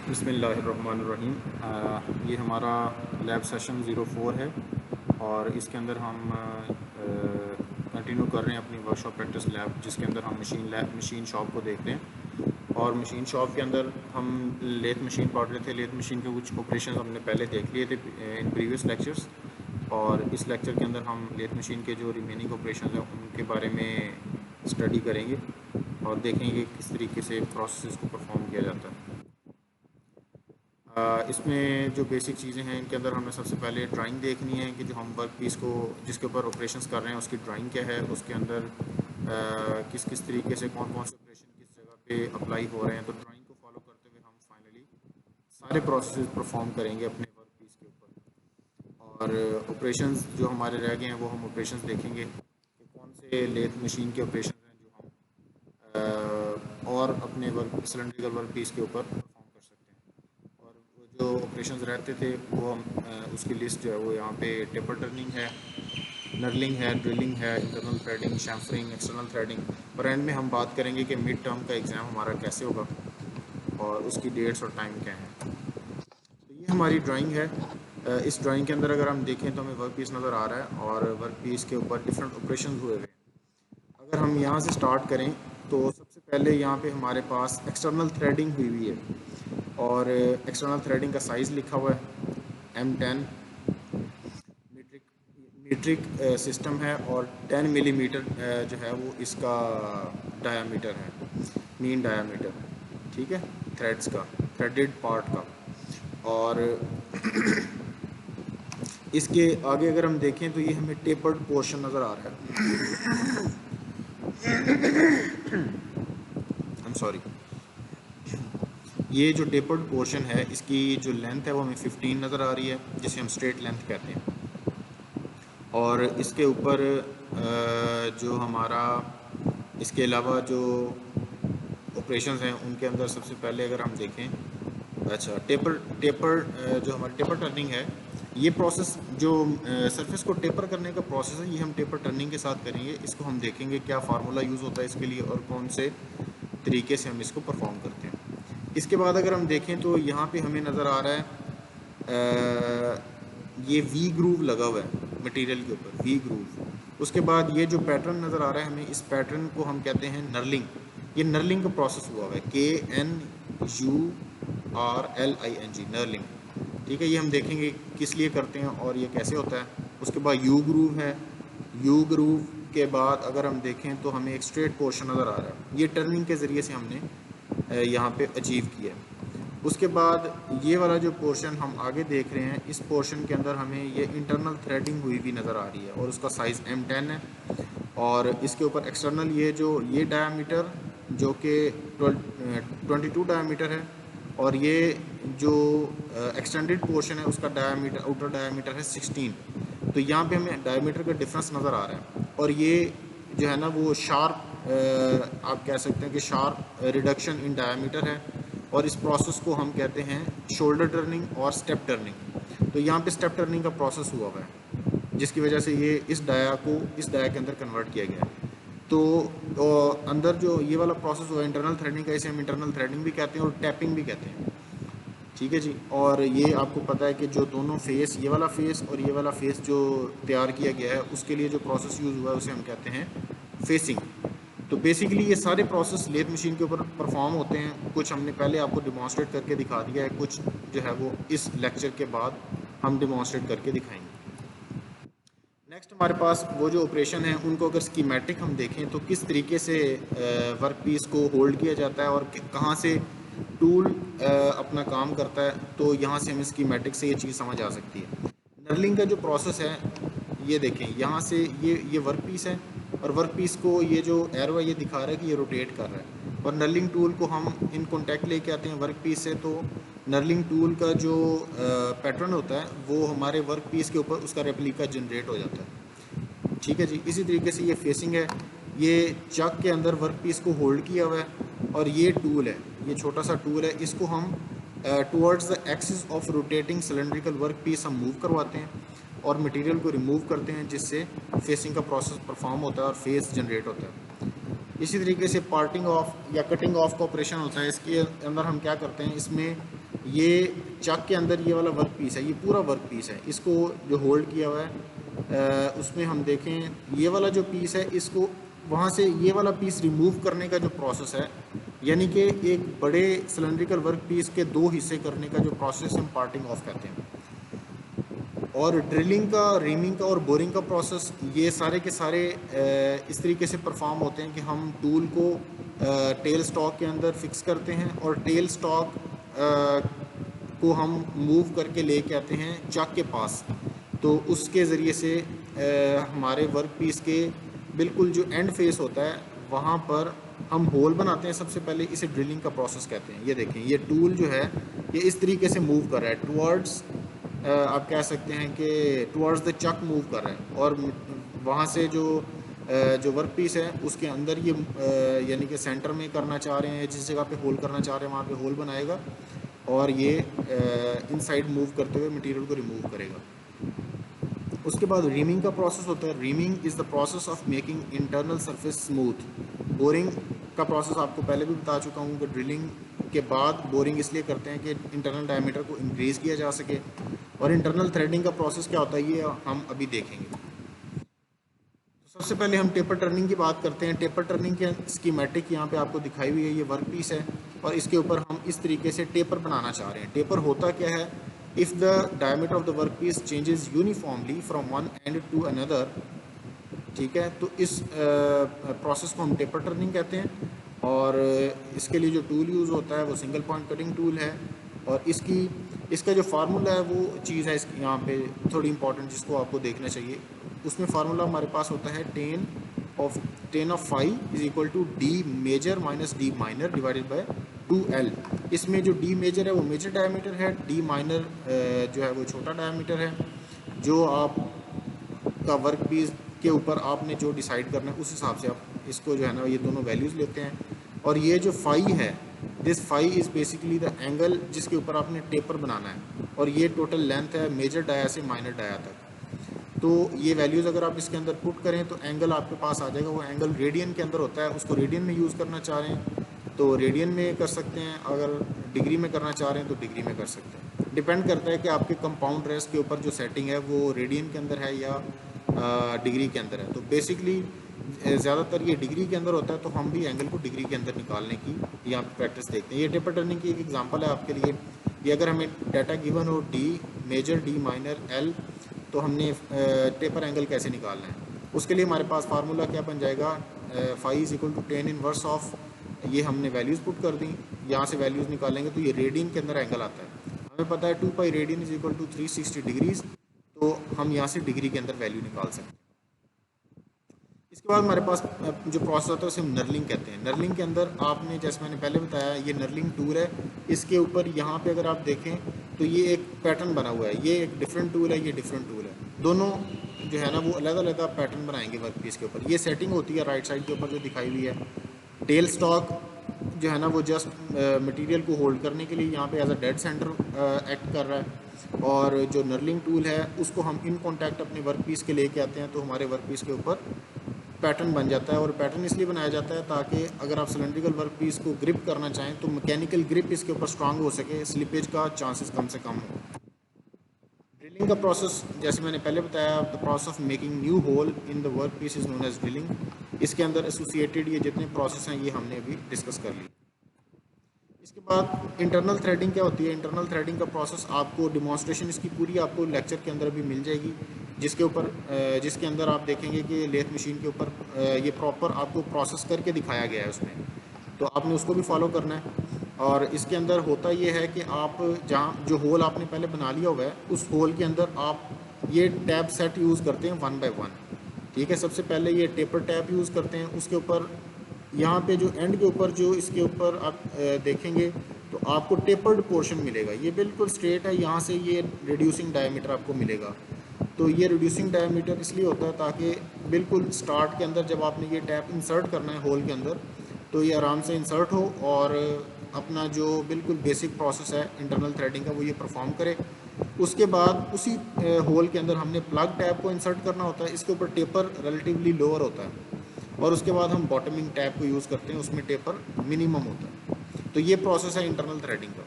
बिस्मिल्लाहिर्रहमानिर्रहीम। ये हमारा लैब सेशन 04 है और इसके अंदर हम कंटिन्यू कर रहे हैं अपनी वर्कशॉप प्रैक्टिस लैब, जिसके अंदर हम मशीन शॉप को देखते हैं। और मशीन शॉप के अंदर हम लेथ मशीन पढ़ रहे थे। लेथ मशीन के कुछ ऑपरेशन हमने पहले देख लिए थे इन प्रीवियस लेक्चर्स, और इस लेक्चर के अंदर हम लेथ मशीन के जो रिमेनिंग ऑपरेशन हैं उनके बारे में स्टडी करेंगे और देखेंगे कि किस तरीके से प्रोसेस को परफॉर्म किया जाता है। इसमें जो बेसिक चीज़ें हैं इनके अंदर हमें सबसे पहले ड्राइंग देखनी है कि जो हम वर्क पीस को जिसके ऊपर ऑपरेशंस कर रहे हैं उसकी ड्राइंग क्या है, उसके अंदर किस किस तरीके से कौन कौन से ऑपरेशन किस जगह पे अप्लाई हो रहे हैं। तो ड्राइंग को फॉलो करते हुए हम फाइनली सारे प्रोसेस परफॉर्म करेंगे अपने वर्क पीस के ऊपर। और ऑपरेशंस जो हमारे रह गए हैं वो हम ऑपरेशंस देखेंगे कि कौन से लेथ मशीन के ऑपरेशन हैं जो हम और अपने वर्क सिलेंड्रिकल वर्क पीस के ऊपर परफॉर्म कर सकते हैं। और वो जो ऑपरेशंस रहते थे वो हम उसकी लिस्ट जो है वो यहाँ पे टेपर टर्निंग है, नर्लिंग है, ड्रिलिंग है, इंटरनल थ्रेडिंग, शैम्फरिंग, एक्सटर्नल थ्रेडिंग। और एंड में हम बात करेंगे कि मिड टर्म का एग्ज़ाम हमारा कैसे होगा और उसकी डेट्स और टाइम क्या है। तो ये हमारी ड्राइंग है। इस ड्राइंग के अंदर अगर हम देखें तो हमें वर्क पीस नज़र आ रहा है और वर्क पीस के ऊपर डिफरेंट ऑपरेशन हुए हुए हैं। अगर हम यहाँ से स्टार्ट करें तो सबसे पहले यहाँ पे हमारे पास एक्सटर्नल थ्रेडिंग हुई हुई है और एक्सटर्नल थ्रेडिंग का साइज़ लिखा हुआ है M10 मीट्रिक मीट्रिक सिस्टम है और 10 मिलीमीटर जो है वो इसका डायामीटर है, मीन डायामीटर, ठीक है, थ्रेड्स का, थ्रेडेड पार्ट का। और इसके आगे अगर हम देखें तो ये हमें टेपर्ड पोर्शन नज़र आ रहा है। I am sorry. ये जो टेपर्ड पोर्शन है इसकी जो लेंथ है वो हमें 15 नज़र आ रही है, जिसे हम स्ट्रेट लेंथ कहते हैं। और इसके ऊपर जो हमारा इसके अलावा जो ऑपरेशंस हैं उनके अंदर सबसे पहले अगर हम देखें, अच्छा, टेपर टेपर जो हमारी टेपर टर्निंग है, ये प्रोसेस जो सरफेस को टेपर करने का प्रोसेस है ये हम टेपर टर्निंग के साथ करेंगे। इसको हम देखेंगे क्या फार्मूला यूज़ होता है इसके लिए और कौन से तरीके से हम इसको परफॉर्म करते हैं। इसके बाद अगर हम देखें तो यहाँ पे हमें नज़र आ रहा है ये वी ग्रूव लगा हुआ है मटेरियल के ऊपर, वी ग्रूव। उसके बाद ये जो पैटर्न नज़र आ रहा है हमें, इस पैटर्न को हम कहते हैं नर्लिंग। ये नर्लिंग का प्रोसेस हुआ हुआ है, KNURLING, नर्लिंग, ठीक है। ये हम देखेंगे किस लिए करते हैं और ये कैसे होता है। उसके बाद यू ग्रूव है। यू ग्रूव के बाद अगर हम देखें तो हमें एक स्ट्रेट पोर्शन नज़र आ रहा है, ये टर्निंग के ज़रिए से हमने यहाँ पे अचीव किया है। उसके बाद ये वाला जो पोर्शन हम आगे देख रहे हैं, इस पोर्शन के अंदर हमें ये इंटरनल थ्रेडिंग हुई भी नज़र आ रही है और उसका साइज़ M10 है। और इसके ऊपर एक्सटर्नल ये डायामीटर जो कि 22 डायामीटर है और ये जो एक्सटेंडेड पोर्शन है उसका डायामीटर, आउटर डायामीटर है 16। तो यहाँ पे हमें डायामीटर का डिफरेंस नज़र आ रहा है और ये जो है ना वो शार्प, आप कह सकते हैं कि शार्प रिडक्शन इन डायामीटर है। और इस प्रोसेस को हम कहते हैं शोल्डर टर्निंग और स्टेप टर्निंग। तो यहाँ पे स्टेप टर्निंग का प्रोसेस हुआ हुआ है जिसकी वजह से ये इस डाया को इस डाया के अंदर कन्वर्ट किया गया है। तो अंदर जो ये वाला प्रोसेस हुआ है इंटरनल थ्रेडिंग का, इसे हम इंटरनल थ्रेडिंग भी कहते हैं और टैपिंग भी कहते हैं, ठीक है जी। और ये आपको पता है कि जो दोनों फेस, ये वाला फेस और ये वाला फेस जो तैयार किया गया है उसके लिए जो प्रोसेस यूज़ हुआ है उसे हम कहते हैं फेसिंग। तो बेसिकली ये सारे प्रोसेस लेथ मशीन के ऊपर परफॉर्म होते हैं। कुछ हमने पहले आपको डिमॉन्स्ट्रेट करके दिखा दिया है, कुछ जो है वो इस लेक्चर के बाद हम डिमॉन्स्ट्रेट करके दिखाएंगे। नेक्स्ट हमारे पास वो जो ऑपरेशन है उनको अगर स्कीमेटिक हम देखें तो किस तरीके से वर्क पीस को होल्ड किया जाता है और कहाँ से टूल अपना काम करता है, तो यहाँ से हमें स्कीमेटिक से ये चीज़ समझ आ सकती है। नर्लिंग का जो प्रोसेस है ये देखें, यहाँ से ये वर्क पीस है और वर्क पीस को ये जो एरो है ये दिखा रहा है कि ये रोटेट कर रहा है और नर्लिंग टूल को हम इन कॉन्टैक्ट लेके आते हैं वर्क पीस से। तो नर्लिंग टूल का जो पैटर्न होता है वो हमारे वर्क पीस के ऊपर उसका रेप्लिका जनरेट हो जाता है, ठीक है जी। इसी तरीके से ये फेसिंग है, ये चक के अंदर वर्क पीस को होल्ड किया हुआ है और ये टूल है, ये छोटा सा टूल है, इसको हम towards the axis of rotating cylindrical work piece हम मूव करवाते हैं और मटेरियल को रिमूव करते हैं जिससे फेसिंग का प्रोसेस परफॉर्म होता है और फेस जनरेट होता है। इसी तरीके से पार्टिंग ऑफ या कटिंग ऑफ का ऑपरेशन होता है। इसके अंदर हम क्या करते हैं, इसमें ये चक के अंदर ये वाला वर्क पीस है, ये पूरा वर्क पीस है, इसको जो होल्ड किया हुआ है उसमें हम देखें ये वाला जो पीस है, इसको वहाँ से ये वाला पीस रिमूव करने का जो प्रोसेस है, यानी कि एक बड़े सिलेंड्रिकल वर्क पीस के दो हिस्से करने का जो प्रोसेस हम पार्टिंग ऑफ कहते हैं। और ड्रिलिंग का, रीमिंग का और बोरिंग का प्रोसेस, ये सारे के सारे इस तरीके से परफॉर्म होते हैं कि हम टूल को टेल स्टॉक के अंदर फिक्स करते हैं और टेल स्टॉक को हम मूव करके लेके आते हैं चक के पास। तो उसके ज़रिए से हमारे वर्क पीस के बिल्कुल जो एंड फेस होता है वहाँ पर हम होल बनाते हैं। सबसे पहले इसे ड्रिलिंग का प्रोसेस कहते हैं। ये देखें, ये टूल जो है ये इस तरीके से मूव कर रहा है टुवर्ड्स, आप कह सकते हैं कि टुवर्ड्स द चक मूव कर रहा है, और वहाँ से जो वर्क पीस है उसके अंदर ये यानी कि सेंटर में करना चाह रहे हैं, जिस जगह पे होल करना चाह रहे हैं वहाँ पे होल बनाएगा और ये इनसाइड मूव करते हुए मटेरियल को रिमूव करेगा। उसके बाद रीमिंग का प्रोसेस होता है। Reaming is the process of making internal surface smooth. Boring का प्रोसेस आपको पहले भी बता चुका हूँ कि ड्रिलिंग के बाद बोरिंग इसलिए करते हैं कि इंटरनल डायमीटर को इंक्रीज़ किया जा सके। और इंटरनल थ्रेडिंग का प्रोसेस क्या होता है ये हम अभी देखेंगे। तो सबसे पहले हम टेपर टर्निंग की बात करते हैं। टेपर टर्निंग के स्कीमेटिक यहाँ पे आपको दिखाई हुई है, ये वर्क पीस है और इसके ऊपर हम इस तरीके से टेपर बनाना चाह रहे हैं। टेपर होता क्या है? If the diameter of the work piece changes uniformly from one end to another, ठीक है, तो इस प्रोसेस को हम टेपर टर्निंग कहते हैं। और इसके लिए जो टूल यूज़ होता है वो सिंगल पॉइंट कटिंग टूल है। और इसका जो फार्मूला है वो चीज़ है यहाँ पे थोड़ी इंपॉर्टेंट, जिसको आपको देखना चाहिए। उसमें फार्मूला हमारे पास होता है tan of phi is equal to D major minus D minor divided by 2L। इसमें जो डी मेजर है वो मेजर डायमीटर है, डी माइनर जो है वो छोटा डायमीटर है। जो आप का वर्क पीस के ऊपर आपने जो डिसाइड करना है उस हिसाब से आप इसको जो है ना ये दोनों वैल्यूज़ लेते हैं। और ये जो फाई है, this phi is basically the angle जिसके ऊपर आपने टेपर बनाना है, और ये टोटल लेंथ है मेजर डाया से माइनर डाया तक। तो ये वैल्यूज़ अगर आप इसके अंदर पुट करें तो एंगल आपके पास आ जाएगा। वो एंगल रेडियन के अंदर होता है, उसको रेडियन में यूज़ करना चाह रहे हैं तो रेडियन में कर सकते हैं, अगर डिग्री में करना चाह रहे हैं तो डिग्री में कर सकते हैं। डिपेंड करता है कि आपके कंपाउंड रेस्ट के ऊपर जो सेटिंग है वो रेडियन के अंदर है या डिग्री के अंदर है। तो बेसिकली ज़्यादातर ये डिग्री के अंदर होता है, तो हम भी एंगल को डिग्री के अंदर निकालने की यहाँ पे प्रैक्टिस देखते हैं। ये टेपर टर्निंग की एक एग्जांपल है आपके लिए। ये अगर हमें डाटा गिवन हो D major D minor L, तो हमने टेपर एंगल कैसे निकालना है उसके लिए हमारे पास फार्मूला क्या बन जाएगा, phi is equal to tan inverse of, ये हमने वैल्यूज़ पुट कर दी, यहाँ से वैल्यूज़ निकालेंगे तो ये रेडियन के अंदर एंगल आता है। हमें पता है 2 pi radian is equal to 360 degrees, तो हम यहाँ से डिग्री के अंदर वैल्यू निकाल सकते हैं। इसके बाद हमारे पास जो प्रोसेस होता है उसे हम नर्लिंग कहते हैं। नर्लिंग के अंदर आपने, जैसे मैंने पहले बताया, ये नर्लिंग टूल है। इसके ऊपर यहाँ पे अगर आप देखें तो ये एक पैटर्न बना हुआ है, ये एक डिफरेंट टूल है, ये डिफरेंट टूल है। दोनों जो है ना वो अलग अलग पैटर्न बनाएंगे वर्क पीस के ऊपर। ये सेटिंग होती है राइट साइड के ऊपर जो दिखाई हुई है। टेल स्टॉक जो है ना वो जस्ट मटेरियल को होल्ड करने के लिए यहाँ पे as a dead centre act कर रहा है। और जो नर्लिंग टूल है उसको हम इन कॉन्टैक्ट अपने वर्क पीस के लेके आते हैं, तो हमारे वर्क पीस के ऊपर पैटर्न बन जाता है। और पैटर्न इसलिए बनाया जाता है ताकि अगर आप सिलेंड्रिकल वर्क पीस को ग्रिप करना चाहें तो मैकेनिकल ग्रिप इसके ऊपर स्ट्रांग हो सके, स्लिपेज का चांसेस कम से कम हो। ड्रिलिंग का प्रोसेस, जैसे मैंने पहले बताया, the process of making new hole in the work piece is known as drilling. इसके अंदर एसोसिएटेड ये जितने प्रोसेस हैं ये हमने अभी डिस्कस कर लिए। इसके बाद इंटरनल थ्रेडिंग क्या होती है। इंटरनल थ्रेडिंग का प्रोसेस आपको डिमॉन्स्ट्रेशन इसकी पूरी आपको लेक्चर के अंदर भी मिल जाएगी, जिसके अंदर आप देखेंगे कि लेथ मशीन के ऊपर ये प्रॉपर आपको प्रोसेस करके दिखाया गया है उसमें, तो आपने उसको भी फॉलो करना है। और इसके अंदर होता ये है कि आप जहाँ जो होल आपने पहले बना लिया हुआ है उस होल के अंदर आप ये टैब सेट यूज़ करते हैं 1 बाय 1, ठीक है। सबसे पहले ये टेपर टैब यूज़ करते हैं, उसके ऊपर यहाँ पे जो एंड के ऊपर जो इसके ऊपर आप देखेंगे तो आपको टेपर्ड पोर्शन मिलेगा। ये बिल्कुल स्ट्रेट है, यहाँ से ये रिड्यूसिंग डायमीटर आपको मिलेगा। तो ये रिड्यूसिंग डायमीटर इसलिए होता है ताकि बिल्कुल स्टार्ट के अंदर जब आपने ये टैप इंसर्ट करना है होल के अंदर तो ये आराम से इंसर्ट हो और अपना जो बिल्कुल बेसिक प्रोसेस है इंटरनल थ्रेडिंग का वो ये परफॉर्म करे। उसके बाद उसी होल के अंदर हमने प्लग टैप को इंसर्ट करना होता है। इसके ऊपर टेपर रिलेटिवली लोअर होता है और उसके बाद हम बॉटमिंग टैप को यूज़ करते हैं, उसमें टेपर मिनिमम होता है। तो ये प्रोसेस है इंटरनल थ्रेडिंग का।